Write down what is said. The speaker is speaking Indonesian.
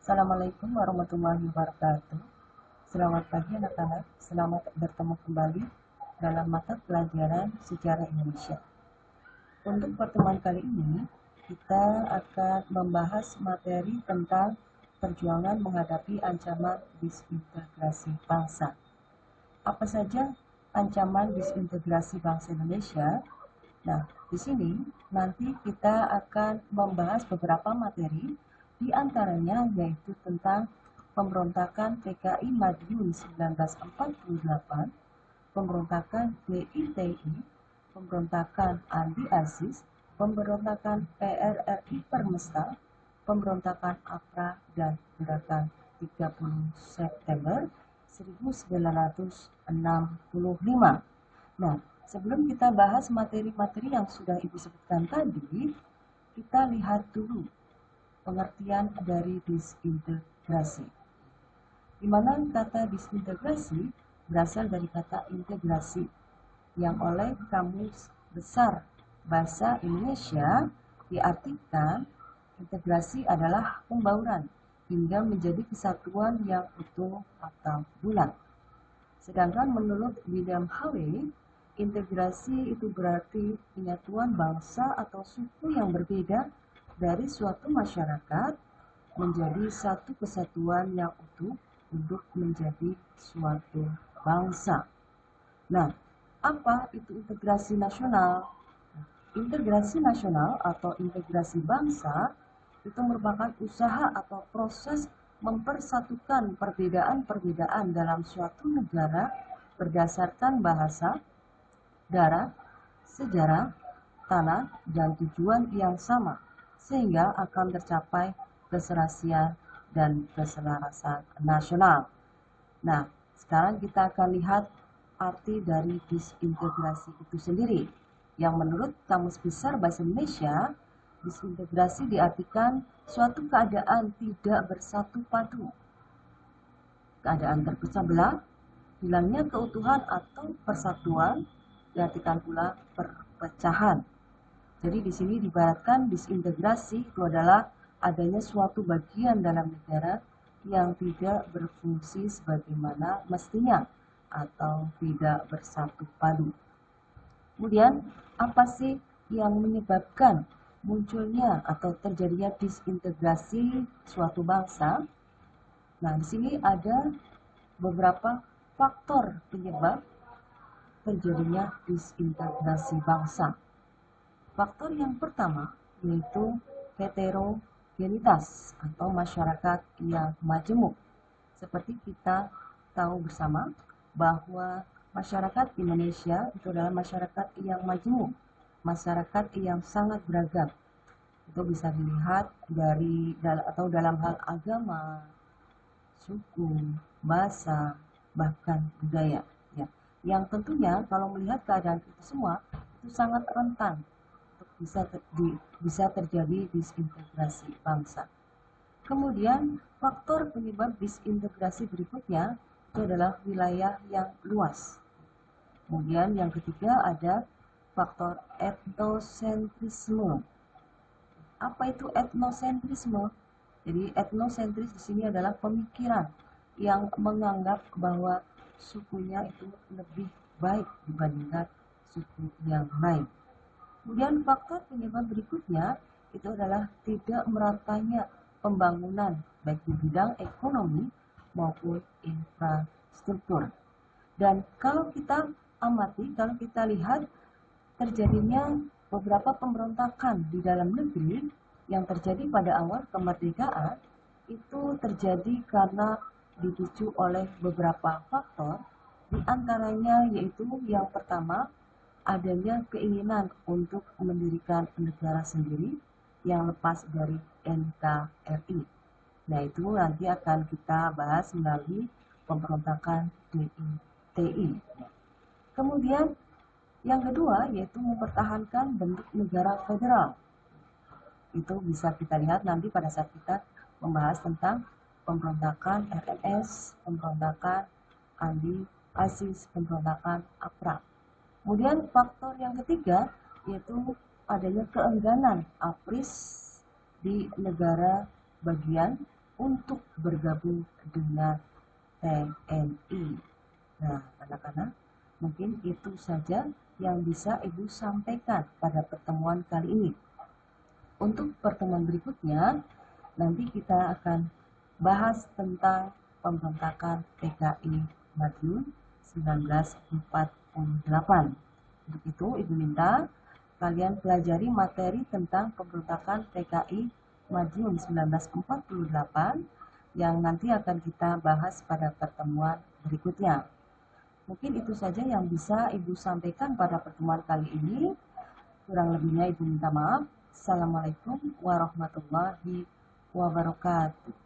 Assalamualaikum warahmatullahi wabarakatuh. Selamat pagi anak-anak, selamat bertemu kembali dalam mata pelajaran Sejarah Indonesia. Untuk pertemuan kali ini, kita akan membahas materi tentang perjuangan menghadapi ancaman disintegrasi bangsa. Apa saja ancaman disintegrasi bangsa Indonesia? Nah, di sini nanti kita akan membahas beberapa materi, di antaranya yaitu tentang pemberontakan PKI Madiun 1948, pemberontakan DITI, pemberontakan Andi Aziz, pemberontakan PRRI Permesta, pemberontakan APRA, dan gerakan 30 September 1965. Nah, sebelum kita bahas materi-materi yang sudah Ibu sebutkan tadi, kita lihat dulu pengertian dari disintegrasi. Di mana kata disintegrasi berasal dari kata integrasi yang oleh Kamus Besar Bahasa Indonesia diartikan integrasi adalah pembauran hingga menjadi kesatuan yang utuh atau bulat. Sedangkan menurut William Harvey, integrasi itu berarti penyatuan bangsa atau suku yang berbeda dari suatu masyarakat menjadi satu kesatuan yang utuh untuk menjadi suatu bangsa. Nah, apa itu integrasi nasional? Integrasi nasional atau integrasi bangsa itu merupakan usaha atau proses mempersatukan perbedaan-perbedaan dalam suatu negara berdasarkan bahasa, darah, sejarah, tanah, dan tujuan yang sama, sehingga akan tercapai keserasian dan keselarasan nasional. Nah, sekarang kita akan lihat arti dari disintegrasi itu sendiri, yang menurut Kamus Besar Bahasa Indonesia, disintegrasi diartikan suatu keadaan tidak bersatu padu, keadaan terpecah belah, hilangnya keutuhan atau persatuan, diartikan pula perpecahan. Jadi di sini diibaratkan disintegrasi itu adalah adanya suatu bagian dalam negara yang tidak berfungsi sebagaimana mestinya atau tidak bersatu padu. Kemudian, apa sih yang menyebabkan munculnya atau terjadinya disintegrasi suatu bangsa? Nah, di sini ada beberapa faktor penyebab terjadinya disintegrasi bangsa. Faktor yang pertama yaitu heterogenitas atau masyarakat yang majemuk. Seperti kita tahu bersama bahwa masyarakat Indonesia itu adalah masyarakat yang majemuk, masyarakat yang sangat beragam. Itu bisa dilihat dari atau dalam hal agama, suku, bahasa, bahkan budaya. Ya. Yang tentunya kalau melihat keadaan itu semua itu sangat rentan untuk bisa terjadi disintegrasi bangsa. Kemudian faktor penyebab disintegrasi berikutnya itu adalah wilayah yang luas. Kemudian yang ketiga ada faktor etnosentrisme. Apa itu etnosentrisme? Jadi etnosentris di sini adalah pemikiran yang menganggap bahwa sukunya itu lebih baik dibandingkan suku yang lain. Kemudian faktor penyebab berikutnya itu adalah tidak meratanya pembangunan baik di bidang ekonomi maupun infrastruktur. Dan kalau kita amati, kalau kita lihat terjadinya beberapa pemberontakan di dalam negeri yang terjadi pada awal kemerdekaan itu terjadi karena dipicu oleh beberapa faktor, di antaranya yaitu yang pertama adanya keinginan untuk mendirikan negara sendiri yang lepas dari NKRI. Nah, itu nanti akan kita bahas melalui pemberontakan DITI. Kemudian yang kedua yaitu mempertahankan bentuk negara federal. Itu bisa kita lihat nanti pada saat kita membahas tentang pemberontakan RMS, pemberontakan Andi Aziz, pemberontakan APRA. Kemudian faktor yang ketiga yaitu adanya keengganan APRIS di negara bagian untuk bergabung dengan TNI. Nah, anak-anak, mungkin itu saja yang bisa Ibu sampaikan pada pertemuan kali ini. Untuk pertemuan berikutnya, nanti kita akan bahas tentang pemberontakan PKI Madiun 1948. Untuk itu, Ibu minta kalian pelajari materi tentang pemberontakan PKI Madiun 1948 yang nanti akan kita bahas pada pertemuan berikutnya. Mungkin itu saja yang bisa Ibu sampaikan pada pertemuan kali ini. Kurang lebihnya Ibu minta maaf. Assalamualaikum warahmatullahi wabarakatuh.